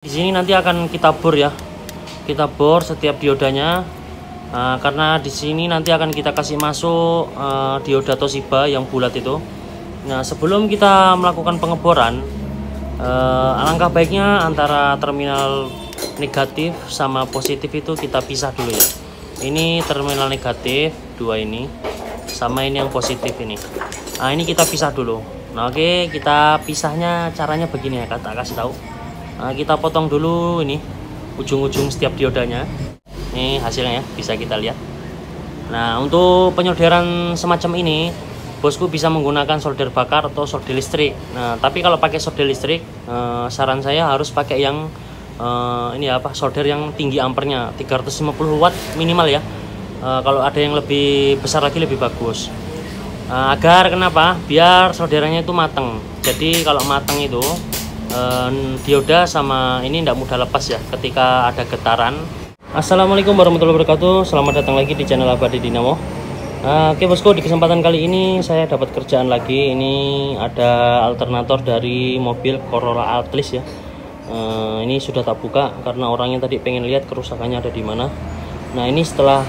Di sini nanti akan kita bor ya, kita bor setiap diodanya, karena di sini nanti akan kita kasih masuk dioda Toshiba yang bulat itu. Nah, sebelum kita melakukan pengeboran, alangkah baiknya antara terminal negatif sama positif itu kita pisah dulu ya. Ini terminal negatif dua ini, sama ini yang positif ini. Nah, ini kita pisah dulu. Nah, oke, kita pisahnya caranya begini ya, tak kasih tahu. Nah, kita potong dulu ini ujung-ujung setiap diodanya. Ini hasilnya ya, bisa kita lihat. Nah, untuk penyolderan semacam ini, bosku bisa menggunakan solder bakar atau solder listrik. Nah, tapi kalau pakai solder listrik, saran saya harus pakai yang solder yang tinggi ampernya, 350 watt minimal ya. Kalau ada yang lebih besar lagi lebih bagus. Agar kenapa? Biar solderannya itu mateng. Jadi kalau mateng itu dioda sama ini tidak mudah lepas ya ketika ada getaran. Assalamualaikum warahmatullahi wabarakatuh. Selamat datang lagi di channel Abadi Dinamo. Oke bosku, di kesempatan kali ini saya dapat kerjaan lagi. Ini ada alternator dari mobil Corolla Altis ya. Ini sudah tak buka karena orangnya tadi pengen lihat kerusakannya ada di mana. Nah, ini setelah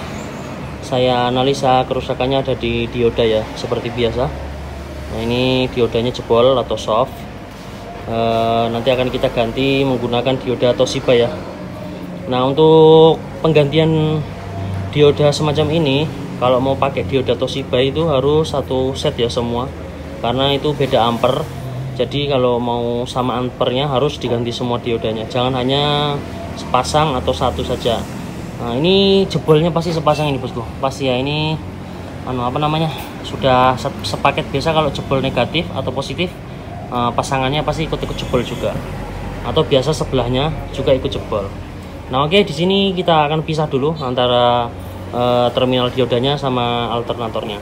saya analisa kerusakannya ada di dioda ya, seperti biasa. Nah, ini diodanya jebol atau soft. Nanti akan kita ganti menggunakan dioda Toshiba ya. Nah, untuk penggantian dioda semacam ini, kalau mau pakai dioda Toshiba itu harus satu set ya semua, karena itu beda amper. Jadi kalau mau sama ampernya harus diganti semua diodanya, jangan hanya sepasang atau satu saja. Nah, ini jebolnya pasti sepasang ini bosku, pasti ya. Ini sudah sepaket. Biasa kalau jebol negatif atau positif, pasangannya pasti ikut-ikut jebol juga, atau biasa sebelahnya juga ikut jebol. Nah, oke, di sini kita akan pisah dulu antara terminal diodanya sama alternatornya.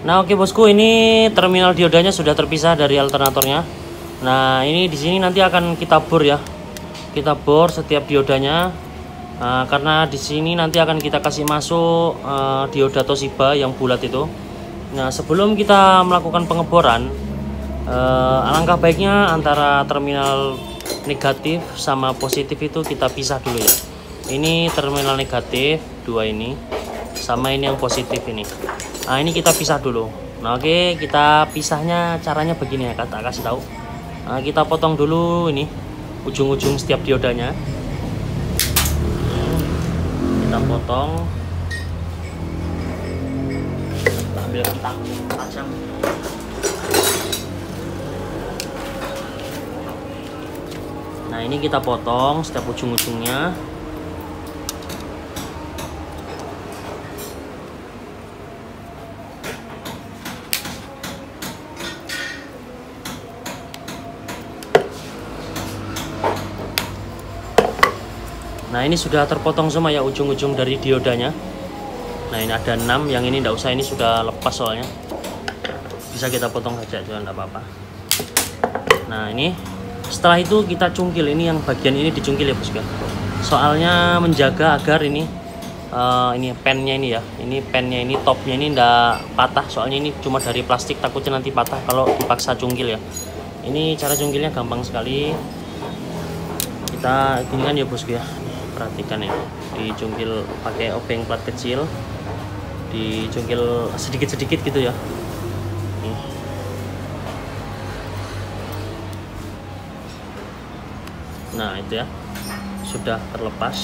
Nah, oke bosku, ini terminal diodanya sudah terpisah dari alternatornya. Nah, ini di sini nanti akan kita bor ya, kita bor setiap diodanya, karena di sini nanti akan kita kasih masuk dioda Toshiba yang bulat itu. Nah, sebelum kita melakukan pengeboran, alangkah baiknya antara terminal negatif sama positif itu kita pisah dulu ya. Ini terminal negatif dua ini, sama ini yang positif ini. Nah, ini kita pisah dulu. Nah, oke, kita pisahnya caranya begini ya, tak kasih tahu. Nah, kita potong dulu ini ujung-ujung setiap diodanya. Kita potong, kita ambil kentang tajam. Nah, ini kita potong setiap ujung-ujungnya. Nah, ini sudah terpotong semua ya ujung-ujung dari diodanya. Nah, ini ada 6, yang ini enggak usah, ini sudah lepas soalnya. Bisa kita potong saja juga enggak apa-apa. Nah, ini setelah itu kita cungkil, ini yang bagian ini dicungkil ya bosku. Soalnya menjaga agar ini pennya ini ya, ini pennya ini, topnya ini enggak patah. Soalnya ini cuma dari plastik, takutnya nanti patah kalau dipaksa cungkil ya. Ini cara cungkilnya gampang sekali. Kita gini kan ya bosku ya. Perhatikan ya, dicungkil pakai obeng plat kecil, dicungkil sedikit-sedikit gitu ya. Nih. Nah, itu ya, sudah terlepas.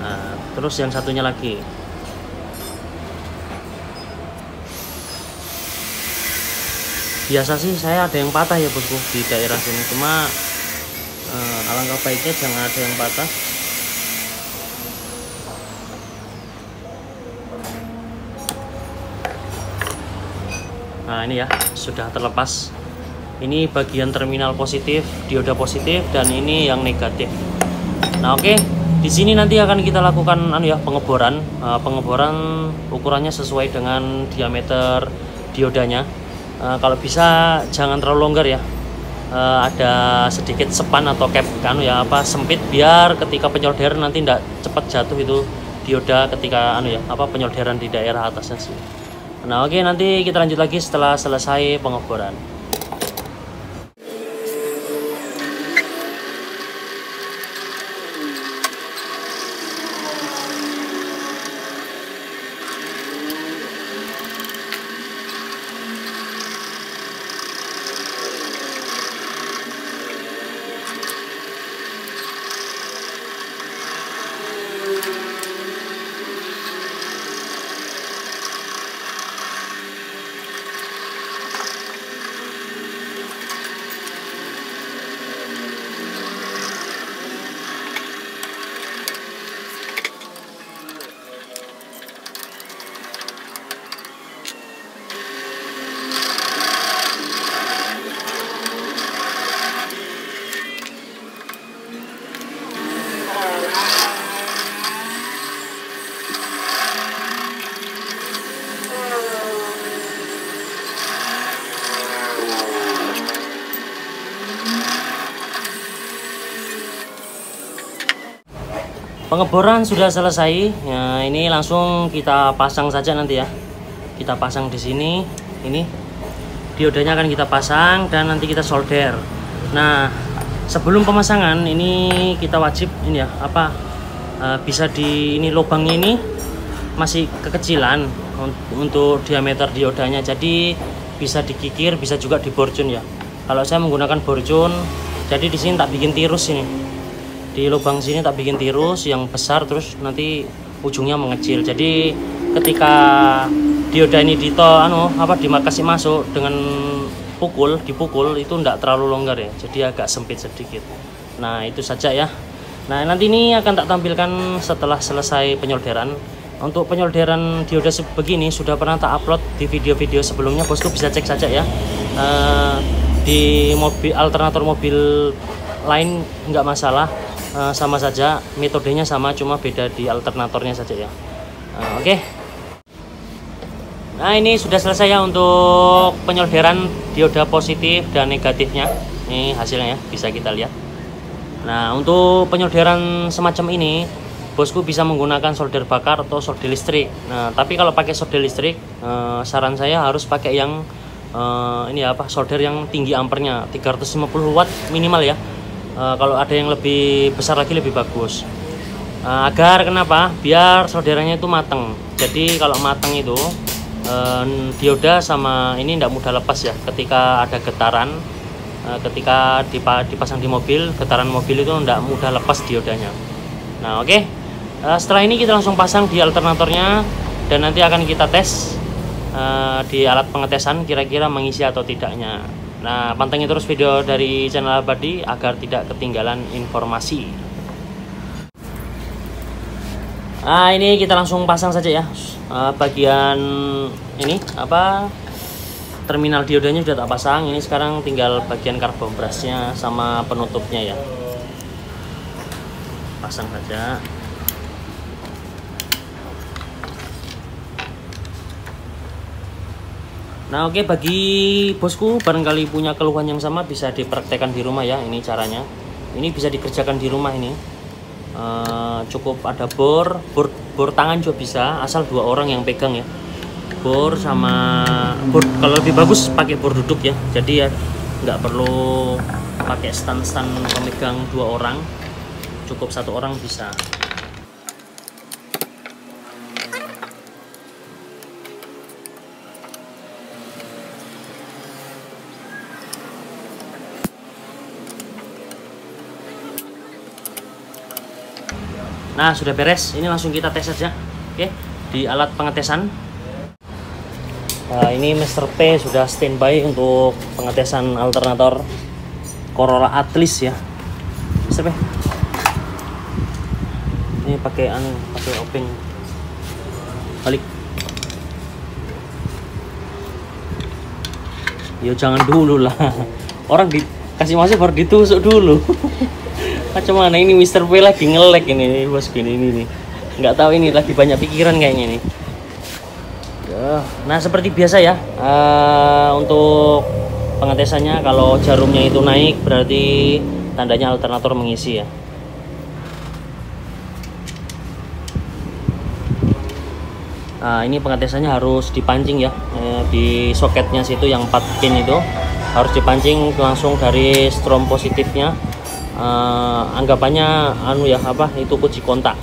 Nah, terus yang satunya lagi. Biasa sih saya ada yang patah ya bosku di daerah sini, cuma alangkah baiknya jangan ada yang patah. Nah, ini ya sudah terlepas. Ini bagian terminal positif, dioda positif, dan ini yang negatif. Nah, oke, di sini nanti akan kita lakukan pengeboran. Pengeboran ukurannya sesuai dengan diameter diodanya. Kalau bisa jangan terlalu longgar ya, ada sedikit sepan atau cap sempit, biar ketika penyolderan nanti tidak cepat jatuh itu dioda ketika penyolderan di daerah atasnya sih. Nah oke, nanti kita lanjut lagi setelah selesai pengeboran. Pengeboran sudah selesai. Nah, ini langsung kita pasang saja nanti ya. Kita pasang di sini. Ini diodanya akan kita pasang dan nanti kita solder. Nah, sebelum pemasangan ini kita wajib ini ya, bisa di ini lubangnya ini masih kekecilan untuk diameter diodanya. Jadi bisa dikikir, bisa juga diborcun ya. Kalau saya menggunakan borcun, jadi di sini tak bikin tirus ini. Di lubang sini tak bikin tirus yang besar, terus nanti ujungnya mengecil. Jadi ketika dioda ini dimakasi masuk dengan dipukul itu enggak terlalu longgar ya, jadi agak sempit sedikit. Nah itu saja ya. Nah nanti ini akan tak tampilkan setelah selesai penyolderan. Untuk penyolderan dioda sebegini sudah pernah tak upload di video-video sebelumnya, bosku bisa cek saja ya. Di alternator mobil lain nggak masalah. Sama saja, metodenya sama, cuma beda di alternatornya saja ya. Oke. Nah ini sudah selesai ya untuk penyolderan dioda positif dan negatifnya. Ini hasilnya ya, bisa kita lihat. Nah untuk penyolderan semacam ini, bosku bisa menggunakan solder bakar atau solder listrik. Nah tapi kalau pakai solder listrik, saran saya harus pakai yang solder yang tinggi ampernya, 350 watt minimal ya. Kalau ada yang lebih besar lagi lebih bagus. Agar kenapa? Biar solderannya itu mateng. Jadi kalau mateng itu dioda sama ini tidak mudah lepas ya. Ketika ada getaran, ketika dipasang di mobil, getaran mobil itu tidak mudah lepas diodanya. Nah oke. Setelah ini kita langsung pasang di alternatornya dan nanti akan kita tes di alat pengetesan kira-kira mengisi atau tidaknya. Nah, pantengin terus video dari channel Abadi agar tidak ketinggalan informasi. Nah, ini kita langsung pasang saja ya. Bagian ini terminal diodanya sudah tak pasang. Ini sekarang tinggal bagian karbon brasnya sama penutupnya ya. Pasang saja. Nah oke, bagi bosku barangkali punya keluhan yang sama bisa dipraktekkan di rumah ya. Ini caranya, ini bisa dikerjakan di rumah ini. Cukup ada bor tangan juga bisa, asal 2 orang yang pegang ya. Bor sama bor, kalau lebih bagus pakai bor duduk ya. Jadi ya nggak perlu pakai stand pemegang 2 orang, cukup 1 orang bisa. Nah sudah beres, ini langsung kita tes saja. Oke, di alat pengetesan. Ini Mr. P sudah standby untuk pengetesan alternator Corolla Atlas ya. Mr. P, ini pakai open balik. Yo jangan dulu lah, orang dikasih masuk baru ditusuk dulu. Macam mana ini Mr. P lagi ngelek ini bos gini nih. Nggak tahu ini lagi banyak pikiran kayaknya nih. Nah seperti biasa ya, untuk pengetesannya kalau jarumnya itu naik berarti tandanya alternator mengisi ya. Ini pengetesannya harus dipancing ya, di soketnya situ yang 4 pin itu harus dipancing langsung dari strom positifnya. Anggapannya itu kunci kontak,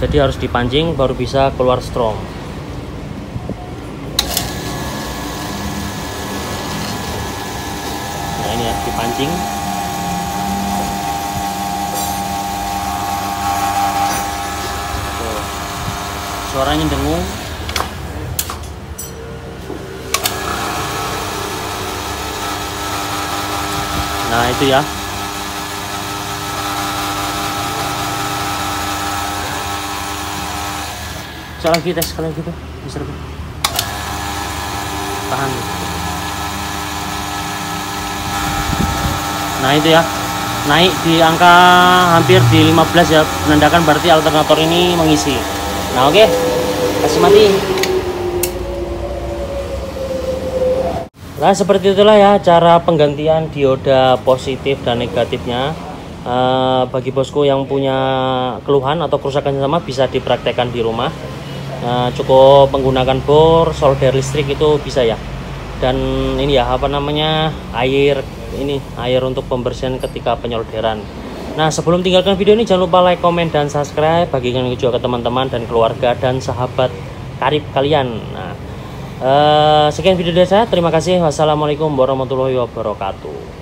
jadi harus dipancing baru bisa keluar strom. Nah ini ya, dipancing. Suaranya dengung. Nah itu ya. Sekali lagi tes, sekali lagi tuh. Bisa lebih. Tahan. Nah itu ya. Naik di angka hampir di 15 ya. Menandakan berarti alternator ini mengisi. Nah oke, kasih mati. Nah seperti itulah ya cara penggantian dioda positif dan negatifnya. Bagi bosku yang punya keluhan atau kerusakan yang sama bisa dipraktekkan di rumah. Cukup menggunakan bor, solder listrik itu bisa ya. Dan ini ya air untuk pembersihan ketika penyolderan. Nah sebelum tinggalkan video ini jangan lupa like, komen, dan subscribe. Bagikan juga ke teman-teman dan keluarga dan sahabat karib kalian. Nah sekian video dari saya, terima kasih. Wassalamualaikum warahmatullahi wabarakatuh.